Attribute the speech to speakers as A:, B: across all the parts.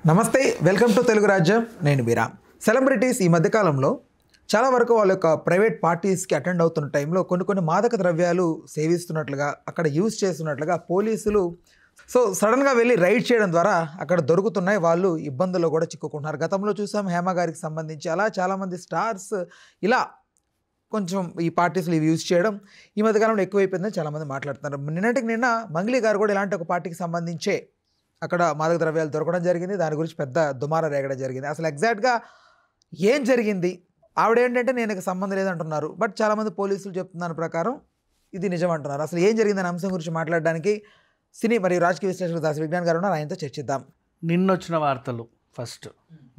A: నమస్తే, welcome to Telugu రాజ్యం. నేను బీరా. సెలబ్రిటీస్ ఈ మధ్యకాలంలో చాలా వరకు వాళ్ళ యొక్క ప్రైవేట్ పార్టీస్కి అటెండ్ అవుతున్న టైంలో కొన్ని మాదక ద్రవ్యాలు సేవిస్తున్నట్లుగా, అక్కడ యూజ్ చేస్తున్నట్లుగా పోలీసులు సడన్గా వెళ్ళి రైడ్ చేయడం ద్వారా అక్కడ దొరుకుతున్నాయి. వాళ్ళు ఇబ్బందుల్లో కూడా చిక్కుకుంటున్నారు. గతంలో చూసాం హేమ గారికి సంబంధించి, అలా చాలామంది స్టార్స్ ఇలా కొంచెం ఈ పార్టీస్లు ఇవి యూజ్ చేయడం ఈ మధ్యకాలంలో ఎక్కువైపోయిందని చాలామంది మాట్లాడుతున్నారు. నిన్నటికి నిన్న మంగ్లీ గారు కూడా ఇలాంటి ఒక పార్టీకి సంబంధించే అక్కడ మాదక ద్రవ్యాలు దొరకడం జరిగింది. దాని గురించి పెద్ద దుమార రేగడం జరిగింది. అసలు ఎగ్జాక్ట్గా ఏం జరిగింది? ఆవిడ ఏంటంటే నేను సంబంధం లేదంటున్నారు. బట్ చాలామంది పోలీసులు చెప్తున్న దాని ప్రకారం ఇది నిజం అంటున్నారు. అసలు ఏం జరిగిందనే అంశం గురించి మాట్లాడడానికి సినీ మరియు రాజకీయ విశ్లేషకులు దాసి విజ్ఞాన్ గారు ఉన్నారు. ఆయనతో చర్చిద్దాం.
B: నిన్నొచ్చిన వార్తలు ఫస్ట్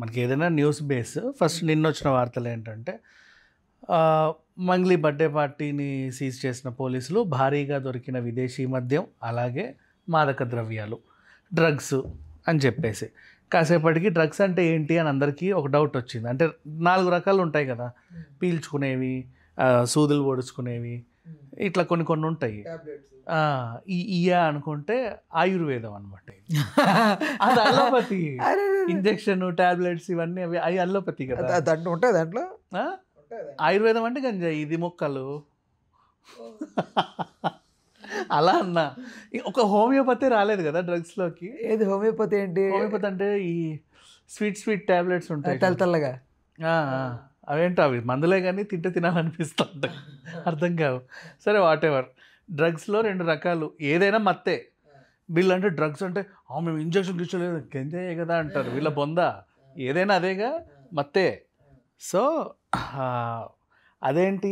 B: మనకి ఏదైనా న్యూస్ బేస్ ఫస్ట్ నిన్నొచ్చిన వార్తలు ఏంటంటే మంగ్లీ బర్త్డే పార్టీని సీజ్ చేసిన పోలీసులు భారీగా దొరికిన విదేశీ మద్యం, అలాగే మాదక ద్రవ్యాలు, డ్రగ్స్ అని చెప్పేసి. కాసేపటికి డ్రగ్స్ అంటే ఏంటి అని అందరికీ ఒక డౌట్ వచ్చింది. అంటే 4 రకాలు ఉంటాయి కదా, పీల్చుకునేవి, సూదులు పొడుచుకునేవి, ఇట్లా కొన్ని ఉంటాయి. ఇయా అనుకుంటే ఆయుర్వేదం అనమాట. అది అల్లోపతి. ఇంజెక్షన్, టాబ్లెట్స్ ఇవన్నీ అవి అల్లోపతి కదా.
A: ఉంటాయి దాంట్లో.
B: ఆయుర్వేదం అంటే గంజాయి, ఇది మొక్కలు అలా అన్నా. ఒక హోమియోపతి రాలేదు కదా డ్రగ్స్లోకి.
A: ఏది హోమియోపతి? ఏంటి
B: హోమియోపతి అంటే ఈ స్వీట్ టాబ్లెట్స్ ఉంటాయి
A: తెల్లగా.
B: అవేంటో అవి మందులే కానీ తింటే తినాలనిపిస్తూ ఉంటాయి, అర్థం కావు. సరే, వాట్ ఎవర్. డ్రగ్స్లో 2 రకాలు. ఏదైనా మత్తే. వీళ్ళు అంటే డ్రగ్స్ అంటే మేము ఇంజక్షన్ తీసుకోలేదు, గంజాయే కదా అంటారు. వీళ్ళ బొంద ఏదైనా అదేగా, మత్తే. సో అదేంటి,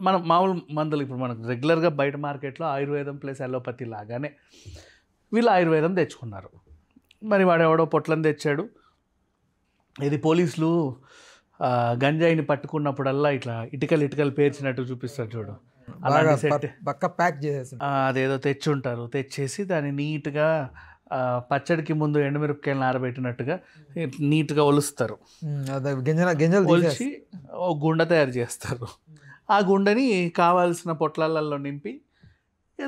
B: మనం మామూలు మందులు ఇప్పుడు మనకు రెగ్యులర్గా బయట మార్కెట్లో ఆయుర్వేదం ప్లస్ అలోపతి లాగానే వీళ్ళు ఆయుర్వేదం తెచ్చుకున్నారు. మరి వాడెవడో పొట్లను తెచ్చాడు. ఇది పోలీసులు గంజాయిని పట్టుకున్నప్పుడల్లా ఇట్లా ఇటుకలు పేర్చినట్టు చూపిస్తారు చూడు, అలాగే సెట్
A: ప్యాక్ చేసేసి
B: అదేదో తెచ్చుంటారు. తెచ్చేసి దాన్ని నీట్గా పచ్చడికి ముందు ఎండుమిరపకాయలను ఆరబెట్టినట్టుగా నీట్గా ఒలుస్తారు. ఒలిచి ఓ గుండ తయారు చేస్తారు. ఆ గుండెని కావాల్సిన పొట్లాలలో నింపి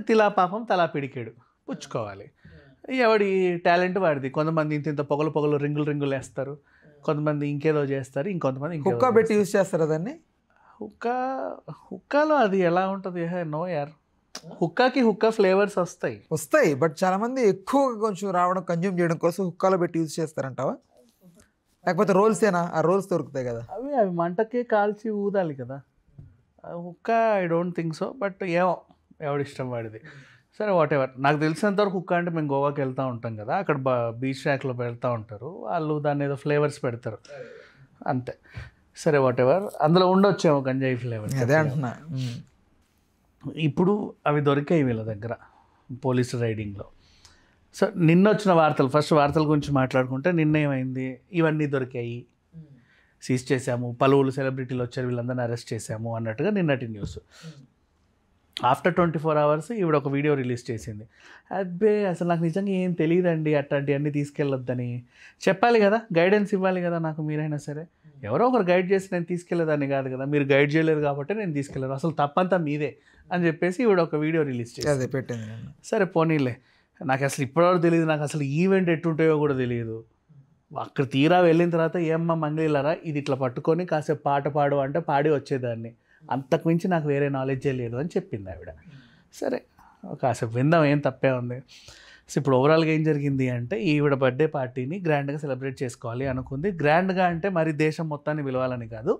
B: తిలాపాపం తలా పిడికేడు పుచ్చుకోవాలి. ఎవడి టాలెంట్ వాడిది. కొంతమంది ఇంత పొగలు రింగులు వేస్తారు, కొంతమంది ఇంకేదో చేస్తారు, ఇంకొంతమంది
A: హుక్కా పెట్టి యూజ్ చేస్తారు. దాన్ని
B: హుక్కాలో అది ఎలా ఉంటుంది? నో యార్, హుక్కా ఫ్లేవర్స్ వస్తాయి.
A: బట్ చాలా మంది ఎక్కువగా కొంచెం రావడం, కన్జ్యూమ్ చేయడం కోసం హుక్కాలో పెట్టి యూజ్ చేస్తారంటావా? లేకపోతే రోల్సేనా? ఆ రోల్స్ దొరుకుతాయి కదా,
B: అవి మంటకే కాల్చి ఊదాలి కదా. Hookah I don't think so. But ఎవడిష్టం వాడిది. సరే, వాట్ ఎవర్. నాకు తెలిసినంతవరకు హుక్కా అంటే మేము గోవాకి వెళ్తూ ఉంటాం కదా, అక్కడ బీచ్ ట్రాక్లో పెడతా ఉంటారు వాళ్ళు. దాన్ని ఏదో ఫ్లేవర్స్ పెడతారు అంతే. సరే, వాట్ ఎవర్. అందులో ఉండొచ్చేమో గంజాయి ఫ్లేవర్స్.
A: అదే అంటున్నా.
B: ఇప్పుడు అవి దొరికాయి వీళ్ళ దగ్గర పోలీసు రైడింగ్లో. సో నిన్న వచ్చిన వార్తలు, ఫస్ట్ వార్తల గురించి మాట్లాడుకుంటే, నిన్న ఏమైంది? ఇవన్నీ దొరికాయి, సీజ్ చేశాము, పలువురు సెలబ్రిటీలు వచ్చారు, వీళ్ళందరినీ అరెస్ట్ చేశాము అన్నట్టుగా నిన్నటి న్యూస్. ఆఫ్టర్ 24 hours ఈవిడ ఒక వీడియో రిలీజ్ చేసింది. అబ్బే అసలు నాకు నిజంగా ఏం తెలియదండి, అట్లాంటివన్నీ తీసుకెళ్ళొద్దని చెప్పాలి కదా, గైడెన్స్ ఇవ్వాలి కదా నాకు. మీరైనా సరే ఎవరో ఒకరు గైడ్ చేసి నేను తీసుకెళ్ళేదాన్ని కాదు కదా, మీరు గైడ్ చేయలేదు కాబట్టి నేను తీసుకెళ్ళాను, అసలు తప్పంతా మీదే అని చెప్పేసి ఈవిడ ఒక వీడియో రిలీజ్ చేసి
A: పెట్టింది.
B: సరే పోనీలే, నాకు అసలు ఇప్పటివరకు తెలియదు, నాకు అసలు ఈవెంట్ ఎట్టుంటాయో కూడా తెలియదు. అక్కడ తీరా వెళ్ళిన తర్వాత ఏమ్మా మంగళీలారా ఇది ఇట్లా పట్టుకొని కాసేపు పాట పాడు అంటే పాడి వచ్చేదాన్ని, అంతకుమించి నాకు వేరే నాలెడ్జే లేదు అని చెప్పింది ఆవిడ. సరే కాసేపు విందాం, ఏం తప్పే ఉంది. సో ఇప్పుడు ఓవరాల్గా ఏం జరిగింది అంటే, ఈవిడ బర్త్డే పార్టీని గ్రాండ్గా సెలబ్రేట్ చేసుకోవాలి అనుకుంది. గ్రాండ్గా అంటే మరి దేశం మొత్తాన్ని పిలవాలని కాదు,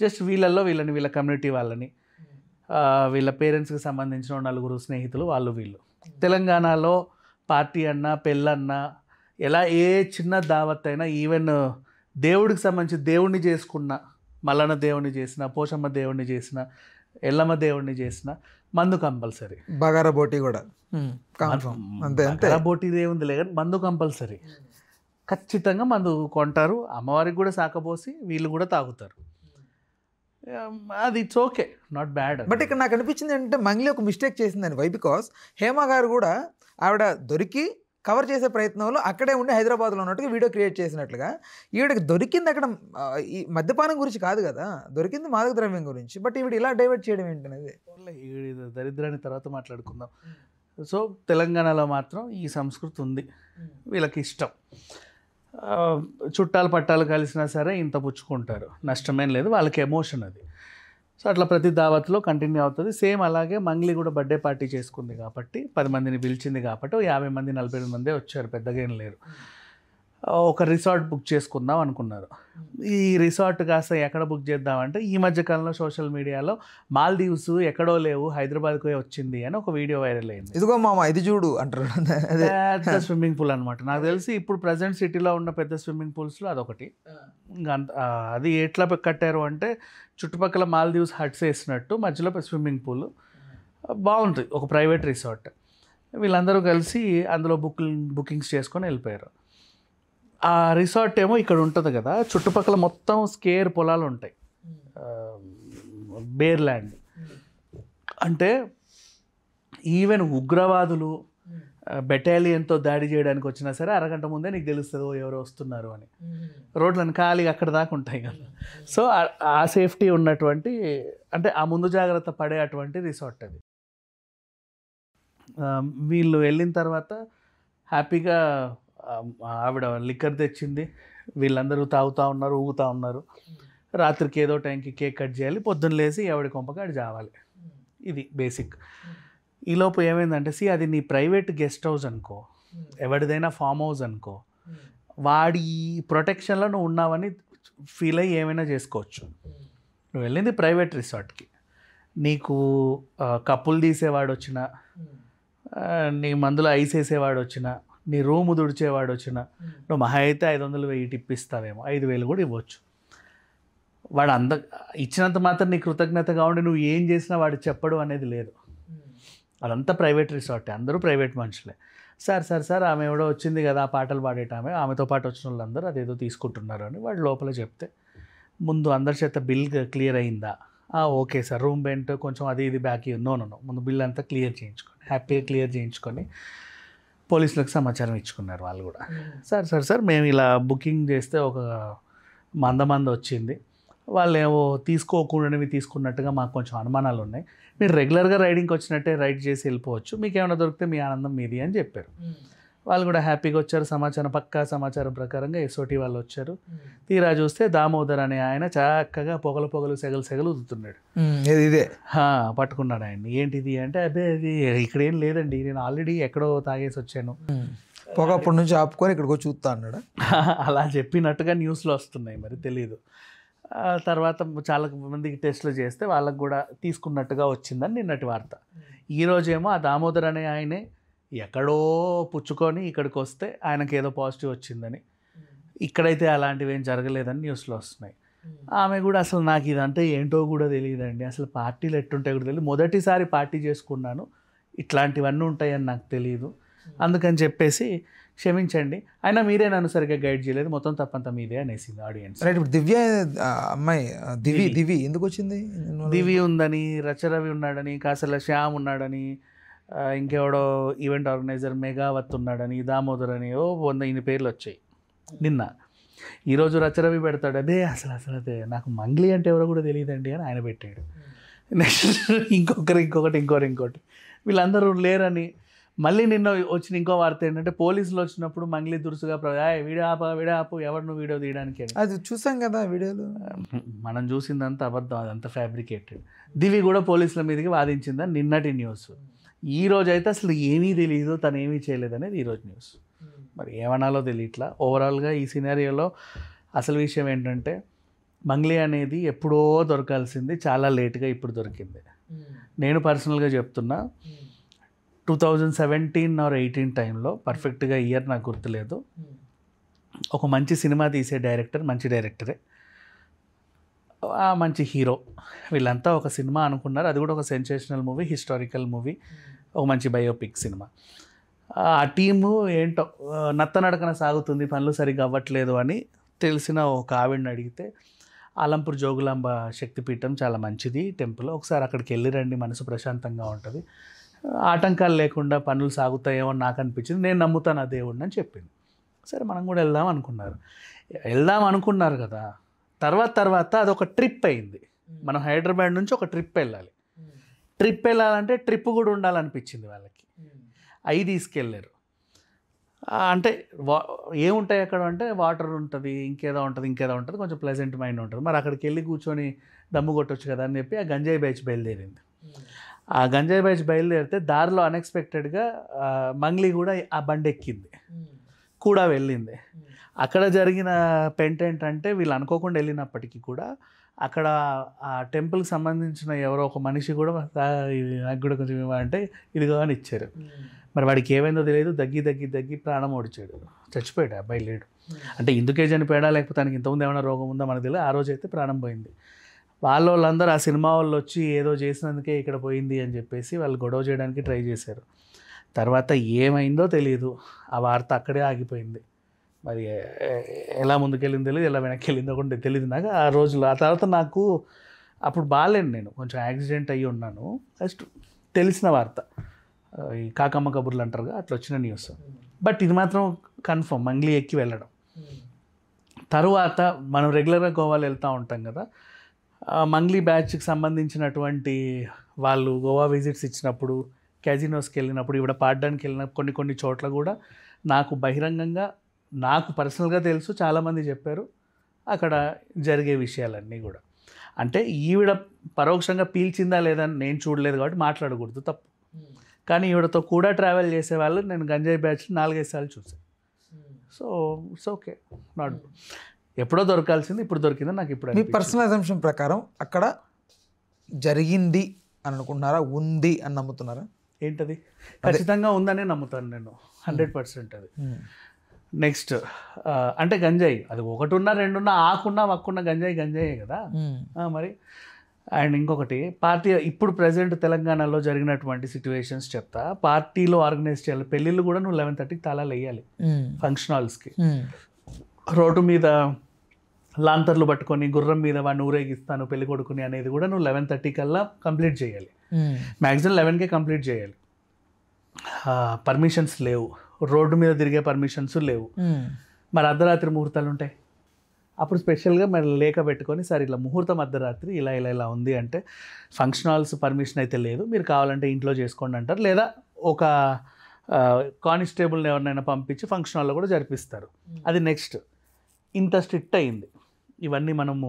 B: జస్ట్ వీళ్ళ కమ్యూనిటీ వాళ్ళని, వీళ్ళ పేరెంట్స్కి సంబంధించిన 4 స్నేహితులు, వీళ్ళు. తెలంగాణలో పార్టీ అన్నా పెళ్ళన్నా ఎలా ఏ చిన్న దావత్ అయినా, ఈవెన్ దేవుడికి సంబంధించి దేవుణ్ణి చేసుకున్న, మల్లన్న దేవుణ్ణి చేసిన, పోషమ్మ దేవుణ్ణి చేసిన, ఎల్లమ్మ దేవుణ్ణి చేసిన, మందు కంపల్సరీ.
A: బగారా బోటి కూడా
B: బోటి దేవుంది లేదు, మందు కంపల్సరీ. ఖచ్చితంగా మందు కొంటారు, అమ్మవారికి కూడా సాకపోసి వీళ్ళు కూడా తాగుతారు. అది it's okay, not bad.
A: But ఇక్కడ నాకు అనిపించింది ఏంటంటే మంగ్లీ ఒక మిస్టేక్ చేసిందని. వై? బికాస్ హేమ గారు కూడా ఆవిడ దొరికి కవర్ చేసే ప్రయత్నంలో అక్కడే ఉండి హైదరాబాద్లో ఉన్నట్టుగా వీడియో క్రియేట్ చేసినట్లుగా, ఈవిడకి దొరికింది అక్కడ ఈ మద్యపానం గురించి కాదు కదా, దొరికింది మాదక ద్రవ్యం గురించి. బట్ ఈవిడ ఇలా డైవర్ట్ చేయడం ఏంటనేది
B: దరిద్రాన్ని తర్వాత మాట్లాడుకుందాం. సో తెలంగాణలో మాత్రం ఈ సంస్కృతి ఉంది, వీళ్ళకి ఇష్టం. చుట్టాలు పట్టాలు కలిసినా సరే ఇంత పుచ్చుకుంటారు, నష్టమేం లేదు, వాళ్ళకి ఎమోషన్ అది. సో అట్లా ప్రతి దావత్లో కంటిన్యూ అవుతుంది. సేమ్ అలాగే మంగ్లీ కూడా బర్త్డే పార్టీ చేసుకుంది కాబట్టి 10 మందిని పిలిచింది కాబట్టి 50 మంది 40 మందే వచ్చారు, పెద్దగా ఏం లేరు. ఒక రిసార్ట్ బుక్ చేసుకుందాం అనుకున్నారు. ఈ రిసార్ట్ కాస్త ఎక్కడ బుక్ చేద్దామంటే ఈ మధ్యకాలంలో సోషల్ మీడియాలో మాల్దీవ్స్ ఎక్కడో లేవు హైదరాబాద్కి వచ్చింది అని ఒక వీడియో వైరల్ అయింది.
A: ఇదిగో మామ ఇది చూడు అంటారు.
B: పెద్ద స్విమ్మింగ్ పూల్ అనమాట. నాకు తెలిసి ఇప్పుడు ప్రజెంట్ సిటీలో ఉన్న పెద్ద స్విమ్మింగ్ పూల్స్లో అదొకటి. ఇంకా అది ఎట్లా కట్టారు అంటే చుట్టుపక్కల మాల్దీవ్స్ హట్స్ వేసినట్టు మధ్యలో స్విమ్మింగ్ పూల్ బాగుంటుంది, ఒక ప్రైవేట్ రిసార్ట్. వీళ్ళందరూ కలిసి అందులో బుకింగ్స్ చేసుకొని వెళ్ళిపోయారు. ఆ రిసార్ట్ ఏమో ఇక్కడ ఉంటుంది కదా, చుట్టుపక్కల మొత్తం స్కేర్ పొలాలు ఉంటాయి, బేర్ ల్యాండ్. అంటే ఈవెన్ ఉగ్రవాదులు బెటాలియన్తో దాడి చేయడానికి వచ్చినా సరే అరగంట ముందే నీకు తెలుస్తుందో ఎవరు వస్తున్నారు అని. రోడ్లను ఖాళీగా అక్కడ దాకా ఉంటాయి కదా. సో ఆ సేఫ్టీ ఉన్నటువంటి, అంటే ఆ ముందు జాగ్రత్త పడే అటువంటి రిసార్ట్ అది. వీళ్ళు వెళ్ళిన తర్వాత హ్యాపీగా ఆవిడ లిక్కర్ తెచ్చింది, వీళ్ళందరూ తాగుతూ ఉన్నారు, ఊగుతూ ఉన్నారు. రాత్రికి ఏదో టైంకి కేక్ కట్ చేయాలి, పొద్దున్న లేసి ఎవడి కొంపకి అడి చావాలి. ఇది బేసిక్. ఈలోపు ఏమైందంటే అది నీ ప్రైవేట్ గెస్ట్ హౌస్ అనుకో, ఎవరిదైనా ఫామ్ హౌస్ అనుకో, వాడి ప్రొటెక్షన్లో నువ్వు ఉన్నావని ఫీల్ అయ్యి ఏమైనా చేసుకోవచ్చు. నువ్వు వెళ్ళింది ప్రైవేట్ రిసార్ట్కి, నీకు కప్పులు తీసేవాడు వచ్చినా, నీ మందులో ఐస్ వేసేవాడు వచ్చినా, నీ రూము తుడిచేవాడు వచ్చినా, నువ్వు మహా అయితే 500-1000 టిప్ ఇస్తావేమో, 5000 కూడా ఇవ్వచ్చు. వాడు ఇచ్చినంత మాత్రం నీ కృతజ్ఞతగా ఉండి నువ్వు ఏం చేసినా వాడు చెప్పడు అనేది లేదు. అదంతా ప్రైవేట్ రిసార్టే, అందరూ ప్రైవేట్ మనుషులే. సార్ ఆమె ఎవడో వచ్చింది కదా ఆ పాటలు పాడేటామె, ఆమెతో పాటు వచ్చిన వాళ్ళందరూ అదేదో తీసుకుంటున్నారు అని వాడు లోపల చెప్తే, ముందు అందరి చేత బిల్ క్లియర్ అయిందా? ఓకే సార్, రూమ్ రెంట్ కొంచెం అది ఇది బ్యాక్ నో ముందు బిల్ అంతా క్లియర్ చేయించుకొని, హ్యాపీగా క్లియర్ చేయించుకొని పోలీసులకు సమాచారం ఇచ్చుకున్నారు వాళ్ళు కూడా. సార్ మేము ఇలా బుకింగ్ చేస్తే ఒక మంద వచ్చింది, వాళ్ళు ఏమో తీసుకోకూడనివి తీసుకున్నట్టుగా మాకు కొంచెం అనుమానాలు ఉన్నాయి, మీరు రెగ్యులర్గా రైడింగ్కి వచ్చినట్టే రైడ్ చేసి వెళ్ళిపోవచ్చు, మీకు ఏమైనా దొరికితే మీ ఆనందం మీది అని చెప్పారు. వాళ్ళు కూడా హ్యాపీగా వచ్చారు. పక్కా సమాచారం ప్రకారంగా ఎస్ఓటీ వాళ్ళు వచ్చారు. తీరా చూస్తే దామోదర్ అనే ఆయన చక్కగా పొగలు సెగలు ఊదుతున్నాడు.
A: ఇదే
B: పట్టుకున్నాడు ఆయన్ని. ఏంటిది అంటే, అదే అది ఇక్కడ ఏం లేదండి, నేను ఆల్రెడీ ఎక్కడో తాగేసి వచ్చాను,
A: పొగ అప్పటి నుంచి ఆపుకొని ఇక్కడికి చూస్తా అన్నాడు.
B: అలా చెప్పినట్టుగా న్యూస్లో వస్తున్నాయి, మరి తెలీదు. తర్వాత చాలా మందికి టెస్టులు చేస్తే వాళ్ళకు కూడా తీసుకున్నట్టుగా వచ్చిందని నిన్నటి వార్త. ఈరోజేమో ఆ దామోదర్ అనే ఆయనే ఎక్కడో పుచ్చుకొని ఇక్కడికి వస్తే ఆయనకి ఏదో పాజిటివ్ వచ్చిందని, ఇక్కడైతే అలాంటివి ఏం జరగలేదని న్యూస్లో వస్తున్నాయి. ఆమె కూడా అసలు నాకు ఇదంటే ఏంటో కూడా తెలియదండి, అసలు పార్టీలు ఎట్టుంటాయి కూడా తెలియదు, మొదటిసారి పార్టీ చేసుకున్నాను, ఇట్లాంటివన్నీ ఉంటాయని నాకు తెలియదు, అందుకని చెప్పేసి క్షమించండి, అయినా మీరే నన్ను సరిగ్గా గైడ్ చేయలేదు, మొత్తం తప్పంతా మీదే అనేసింది ఆడియన్స్.
A: రైట్. ఇప్పుడు దివ్య అమ్మాయి దివి ఎందుకు వచ్చింది?
B: దివి ఉందని, రచరవి ఉన్నాడని, కాసల శ్యామ్ ఉన్నాడని, ఇంకెవడో ఈవెంట్ ఆర్గనైజర్ మెగావత్ ఉన్నాడని, దామోదర్ అని 100 పేర్లు వచ్చాయి నిన్న. ఈరోజు రచరవి పెడతాడు, అదే అసలు అదే నాకు మంగ్లీ అంటే ఎవరో కూడా తెలియదండి అని ఆయన పెట్టాడు. నెక్స్ట్ ఇంకొకటి వీళ్ళందరూ లేరని. మళ్ళీ నిన్న వచ్చిన ఇంకో వార్త ఏంటంటే, పోలీసులు వచ్చినప్పుడు మంగ్లీ దురుసుగా వీడియో ఆపు ఎవరు నువ్వు వీడియో తీయడానికి అని.
A: అది చూసాం కదా వీడియోలు,
B: మనం చూసిందంతా అబద్ధం, అదంతా ఫ్యాబ్రికేటెడ్. దివి కూడా పోలీసుల మీదకి వాదించిందని నిన్నటి న్యూస్. ఈ రోజు అయితే అసలు ఏమీ తెలియదు, తను ఏమీ చేయలేదనేది ఈరోజు న్యూస్. మరి ఏమనాలో తెలియట్లా. ఓవరాల్గా ఈ సినారియోలో అసలు విషయం ఏంటంటే, మంగ్లీ అనేది ఎప్పుడో దొరకాల్సింది చాలా లేట్గా ఇప్పుడు దొరికింది. నేను పర్సనల్గా చెప్తున్నా, 2017 or 18 టైంలో, పర్ఫెక్ట్గా ఇయర్ నాకు గుర్తులేదు, ఒక మంచి సినిమా తీసే డైరెక్టర్, మంచి డైరెక్టరే, మంచి హీరో, వీళ్ళంతా ఒక సినిమా అనుకున్నారు. అది కూడా ఒక సెన్సేషనల్ మూవీ, హిస్టారికల్ మూవీ, ఒక మంచి బయోపిక్ సినిమా. ఆ టీము ఏంటో నత్తనడకన సాగుతుంది, పనులు సరిగ్గా అవ్వట్లేదు అని తెలిసిన ఒక ఆవిడని అడిగితే, ఆలంపూర్ జోగులాంబ శక్తిపీఠం చాలా మంచిది టెంపుల్, ఒకసారి అక్కడికి వెళ్ళిరండి, మనసు ప్రశాంతంగా ఉంటుంది, ఆటంకాలు లేకుండా పనులు సాగుతాయేమో నాకు అనిపించింది, నేను నమ్ముతాను ఆ దేవుడిని అని చెప్పింది. సరే మనం కూడా వెళ్దాం అనుకున్నారు కదా. తర్వాత అదొక ట్రిప్ అయింది. మనం హైదరాబాద్ నుంచి ఒక ట్రిప్ వెళ్ళాలంటే ట్రిప్ కూడా ఉండాలనిపించింది వాళ్ళకి. అవి తీసుకెళ్ళారు. అంటే ఏముంటాయి అక్కడ అంటే వాటర్ ఉంటుంది, ఇంకేదో ఉంటుంది, కొంచెం ప్లెజెంట్ మైండ్ ఉంటుంది. మరి అక్కడికి వెళ్ళి కూర్చొని దమ్ము కొట్టొచ్చు కదా అని చెప్పి ఆ గంజాయి బ్యాచ్ బయలుదేరింది. ఆ గంజాయి బ్యాచ్ బయలుదేరితే దారిలో అన్ఎక్స్పెక్టెడ్గా మంగ్లీ కూడా ఆ బండి ఎక్కింది, కూడా వెళ్ళింది. అక్కడ జరిగిన పెంట్ ఏంటంటే వీళ్ళు అనుకోకుండా వెళ్ళినప్పటికీ కూడా అక్కడ ఆ టెంపుల్కి సంబంధించిన ఎవరో ఒక మనిషి కూడా నాకు కూడా కొంచెం ఇవ్వాలంటే ఇదిగో అని ఇచ్చారు. మరి వాడికి ఏమైందో తెలియదు, దగ్గి ప్రాణం ఓడిచాడు, చచ్చిపోయాడు. అబ్బాయి లేడు. అంటే ఇందుకే చనిపోయాడా లేకపోతే తనకి ఇంతకుముందు ఏమైనా రోగం ఉందా మనకు తెలియదు. ఆ రోజు అయితే ప్రాణం పోయింది. వాళ్ళందరూ ఆ సినిమా వాళ్ళు వచ్చి ఏదో చేసినందుకే ఇక్కడ పోయింది అని చెప్పేసి వాళ్ళు గొడవ చేయడానికి ట్రై చేశారు. తర్వాత ఏమైందో తెలియదు, ఆ వార్త అక్కడే ఆగిపోయింది. మరి ఎలా ముందుకెళ్ళిందో తెలియదు, ఎలా వెనక్కి వెళ్ళిందో కూడా తెలియదు నాకు ఆ రోజులో. ఆ తర్వాత నాకు అప్పుడు బాగాలేను, నేను కొంచెం యాక్సిడెంట్ అయ్యి ఉన్నాను. జస్ట్ తెలిసిన వార్త, ఈ కాకమ్మ కబుర్లు అంటారుగా, అట్లా వచ్చిన న్యూస్. బట్ ఇది మాత్రం కన్ఫర్మ్, మంగ్లీ ఎక్కి వెళ్ళడం. తరువాత మనం రెగ్యులర్గా గోవాలో వెళ్తూ ఉంటాం కదా, మంగ్లీ బ్యాచ్కి సంబంధించినటువంటి వాళ్ళు గోవా విజిట్స్ ఇచ్చినప్పుడు, క్యాజినోస్కి వెళ్ళినప్పుడు, ఇక్కడ పాడడానికి వెళ్ళినప్పుడు కొన్ని చోట్ల కూడా నాకు బహిరంగంగా, నాకు పర్సనల్గా తెలుసు, చాలామంది చెప్పారు అక్కడ జరిగే విషయాలన్నీ కూడా. అంటే ఈవిడ పరోక్షంగా పీల్చిందా లేదని నేను చూడలేదు కాబట్టి మాట్లాడకూడదు, తప్పు. కానీ ఈవిడతో కూడా ట్రావెల్ చేసేవాళ్ళు నేను గంజాయి బ్యాచ్ 4-5 సార్లు చూసాను. సో ఇట్స్ ఓకే, నాట్ ఎప్పుడో దొరకాల్సింది ఇప్పుడు దొరికింది నాకు. ఇప్పుడు
A: మీ పర్సనల్ అజంప్షన్ ప్రకారం అక్కడ జరిగింది అని అనుకుంటున్నారా, ఉంది అని నమ్ముతున్నారా?
B: ఏంటది? ఖచ్చితంగా ఉందనే నమ్ముతాను నేను, 100% అది. నెక్స్ట్ అంటే గంజాయి అది 1 2 ఆకున్నా వక్కున్న గంజాయే కదా మరి. అండ్ ఇంకొకటి, పార్టీ ఇప్పుడు ప్రజెంట్ తెలంగాణలో జరిగినటువంటి సిచ్యువేషన్స్ చెప్తా. పార్టీలో ఆర్గనైజ్ చేయాలి, పెళ్ళిళ్ళు కూడా నువ్వు 11:30కి తాళాలు వేయాలి ఫంక్షన్ హాల్స్కి. రోడ్డు మీద లాంతర్లు పట్టుకొని గుర్రం మీద వాడిని ఊరేగిస్తాను పెళ్లి కొడుకుని అనేది కూడా నువ్వు 11:30 కల్లా కంప్లీట్ చేయాలి. మ్యాక్సిమం 11కే కంప్లీట్ చేయాలి. పర్మిషన్స్ లేవు, రోడ్డు మీద తిరిగే పర్మిషన్స్ లేవు. మరి అర్ధరాత్రి ముహూర్తాలు ఉంటాయి, అప్పుడు స్పెషల్గా మరి లేఖ పెట్టుకొని సార్ ఇట్లా ముహూర్తం అర్ధరాత్రి ఇలా ఉంది అంటే, ఫంక్షన్ హాల్స్ పర్మిషన్ అయితే లేదు, మీరు కావాలంటే ఇంట్లో చేసుకోండి అంటారు. లేదా ఒక కానిస్టేబుల్ని ఎవరినైనా పంపించి ఫంక్షన్ హాల్లో కూడా జరిపిస్తారు. అది నెక్స్ట్. ఇంత స్ట్రిక్ట్ అయింది, ఇవన్నీ మనము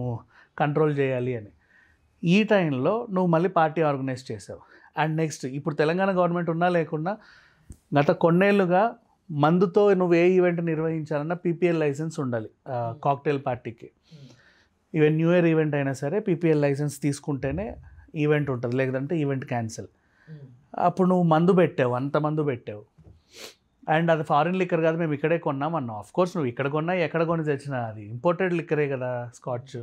B: కంట్రోల్ చేయాలి అని. ఈ టైంలో నువ్వు మళ్ళీ పార్టీ ఆర్గనైజ్ చేసావు. అండ్ నెక్స్ట్, ఇప్పుడు తెలంగాణ గవర్నమెంట్ ఉన్నా లేకున్నా గత కొన్నేళ్ళుగా మందుతో నువ్వు ఏ ఈవెంట్ నిర్వహించాలన్నా పీపీఎల్ లైసెన్స్ ఉండాలి. కాక్టైల్ పార్టీకి ఈవెన్ న్యూ ఇయర్ ఈవెంట్ అయినా సరే పీపీఎల్ లైసెన్స్ తీసుకుంటేనే ఈవెంట్ ఉంటుంది, లేదంటే ఈవెంట్ క్యాన్సిల్. అప్పుడు నువ్వు మందు పెట్టావు, అంత మందు పెట్టావు. అండ్ అది ఫారిన్ లిక్కర్ కాదు, మేము ఇక్కడే కొన్నాం అన్నావు. ఆఫ్ కోర్స్ నువ్వు ఇక్కడ కొన్నా ఎక్కడ కొని తెచ్చినా అది ఇంపోర్టెడ్ లిక్కరే కదా, స్కాచ్.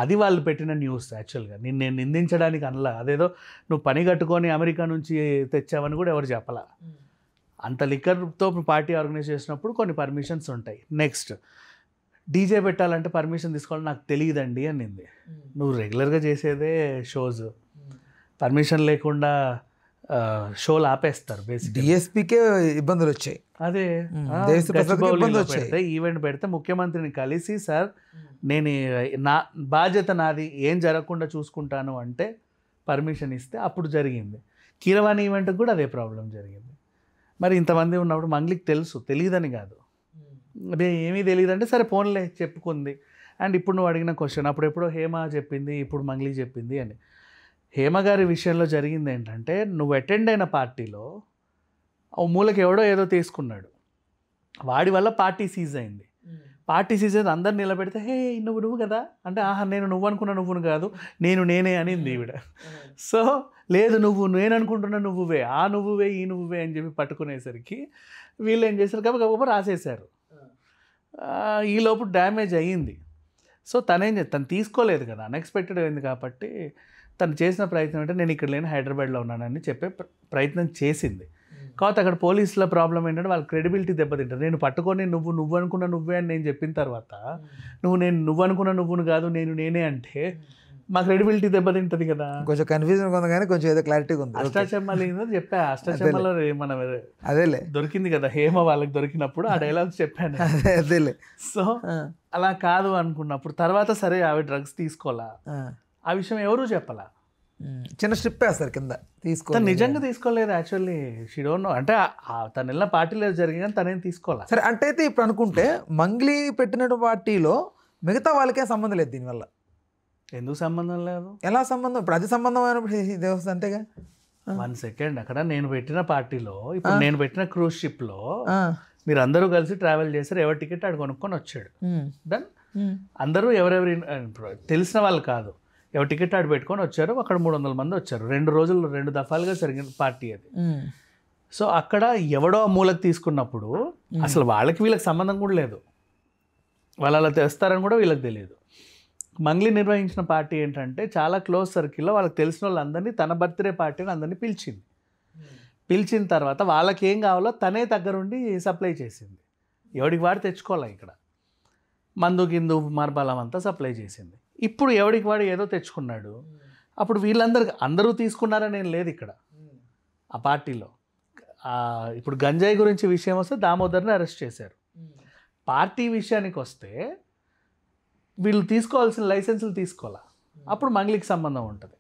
B: అది వాళ్ళు పెట్టిన న్యూస్. యాక్చువల్గా నేను నిందించడానికి అనలా, అదేదో నువ్వు పని కట్టుకొని అమెరికా నుంచి తెచ్చావని కూడా ఎవరు చెప్పలా. అంత లిక్కర్తో పార్టీ ఆర్గనైజ్ చేసినప్పుడు కొన్ని పర్మిషన్స్ ఉంటాయి. నెక్స్ట్, డీజే పెట్టాలంటే పర్మిషన్ తీసుకోవాలని నాకు తెలియదండి అనింది. నువ్వు రెగ్యులర్గా చేసేదే షోస్, పర్మిషన్ లేకుండా షోలు ఆపేస్తారు. బేసిక్
A: డిఎస్పీకే ఇబ్బందులు వచ్చాయి.
B: అదే ఈవెంట్ పెడితే ముఖ్యమంత్రిని కలిసి, సార్ నేను నా బాధ్యత నాది, ఏం జరగకుండా చూసుకుంటాను అంటే పర్మిషన్ ఇస్తే అప్పుడు జరిగింది. కీరవాణి ఈవెంట్కి కూడా అదే ప్రాబ్లం జరిగింది. మరి ఇంతమంది ఉన్నప్పుడు మంగ్లీకి తెలుసు, తెలియదని కాదు, అదే ఏమీ తెలియదంటే సరే ఫోన్లే చెప్పుకుంది. అండ్ ఇప్పుడు నువ్వు అడిగిన క్వశ్చన్, అప్పుడెప్పుడో హేమ చెప్పింది, ఇప్పుడు మంగ్లీ చెప్పింది అని. హేమ గారి విషయంలో జరిగింది ఏంటంటే, నువ్వు అటెండ్ అయిన పార్టీలో ఓ మూలకి ఎవడో ఏదో తీసుకున్నాడు, వాడి వల్ల పార్టీ సీజ్ అయింది. పార్టీ సీజ్ అయితే అందరు నిలబెడితే, హే నువ్వు కదా అంటే, ఆహా నేను నువ్వు అనుకున్నా నువ్వును కాదు, నేనే అనింది ఈవిడ. సో లేదు, నేను అనుకుంటున్నా నువ్వువే, ఆ నువ్వువే ఈ నువ్వువే అని చెప్పి పట్టుకునేసరికి వీళ్ళు ఏం చేశారు, కాబట్టి రాసేశారు. ఈ లోపు డ్యామేజ్ అయ్యింది. సో తను తీసుకోలేదు కదా, అన్ఎక్స్పెక్టెడ్ అయింది. కాబట్టి తను చేసిన ప్రయత్నం అంటే, నేను ఇక్కడ లేని హైదరాబాద్లో ఉన్నానని చెప్పే ప్రయత్నం చేసింది. కాబట్టి అక్కడ పోలీసుల ప్రాబ్లం ఏంటంటే, వాళ్ళ క్రెడిబిలిటీ దెబ్బతింటారు. నేను పట్టుకొని నువ్వు అనుకున్న నువ్వే అని నేను చెప్పిన తర్వాత నువ్వు అనుకున్న నువ్వును కాదు నేనే అంటే మా క్రెడిబిలిటీ దెబ్బతింటుంది కదా.
A: కొంచెం కన్ఫ్యూజన్ ఉంది కానీ కొంచెం ఏదో క్లారిటీగా ఉంది.
B: అష్టాచెమ్మలు చెప్పా, అష్టాచెమ్మలో మన
A: అదేలే
B: దొరికింది కదా హేమ, వాళ్ళకి దొరికినప్పుడు ఆ డైలాగ్స్ చెప్పాను.
A: అదేలే.
B: సో అలా కాదు అనుకున్నప్పుడు తర్వాత సరే అవి డ్రగ్స్ తీసుకోవాలా, ఆ విషయం ఎవరూ చెప్పాలా.
A: చిన్న స్ట్రిప్ వేస్తారు కింద తీసుకో.
B: తను నిజంగా తీసుకోలేదు యాక్చువల్లీ, షీ డోంట్ నో. అంటే తను వెళ్ళిన పార్టీలో జరిగింది కానీ తనేం తీసుకోవాలి.
A: సరే అంటే అయితే ఇప్పుడు అనుకుంటే మంగ్లీ పెట్టిన పార్టీలో మిగతా వాళ్ళకే సంబంధం లేదు దీనివల్ల.
B: ఎందుకు సంబంధం లేదు?
A: ఎలా సంబంధం? ఇప్పుడు అది సంబంధం అయినప్పుడు ఇది వస్తుంది అంతేగా.
B: 1 సెకండ్, అక్కడ నేను పెట్టిన పార్టీలో, ఇప్పుడు నేను పెట్టిన క్రూజ్ షిప్లో మీరు అందరూ కలిసి ట్రావెల్ చేశారు, ఎవరి టికెట్ ఆడు కొనుక్కొని వచ్చాడు. దెన్ అందరూ ఎవరెవరి తెలిసిన వాళ్ళు కాదు, ఎవరి టికెట్ ఆడు పెట్టుకొని వచ్చారు. అక్కడ 300 మంది వచ్చారు. 2 రోజులు 2 దఫాలుగా జరిగిన పార్టీ అది. సో అక్కడ ఎవడో మూలకు తీసుకున్నప్పుడు అసలు వాళ్ళకి వీళ్ళకి సంబంధం కూడా లేదు, వాళ్ళు అలా తెస్తారని కూడా వీళ్ళకి తెలియదు. మంగ్లీ నిర్వహించిన పార్టీ ఏంటంటే చాలా క్లోజ్ సర్కిల్లో వాళ్ళకి తెలిసిన వాళ్ళందరినీ, తన బర్త్డే పార్టీని అందరినీ పిలిచింది. పిలిచిన తర్వాత వాళ్ళకి ఏం కావాలో తనే దగ్గరుండి సప్లై చేసింది. ఎవడికి వాడు తెచ్చుకోవాలి, ఇక్కడ మందు గిందు మార్బలం అంతా సప్లై చేసింది. ఇప్పుడు ఎవడికి వాడు ఏదో తెచ్చుకున్నాడు. అప్పుడు అందరూ తీసుకున్నారని ఏం లేదు ఇక్కడ ఆ పార్టీలో. ఇప్పుడు గంజాయి గురించి విషయం వస్తే దామోదర్ని అరెస్ట్ చేశారు. పార్టీ విషయానికి వస్తే వీళ్ళు తీసుకోవాల్సిన లైసెన్సులు తీసుకోవాలా, అప్పుడు మంగ్లీకి సంబంధం ఉంటుంది.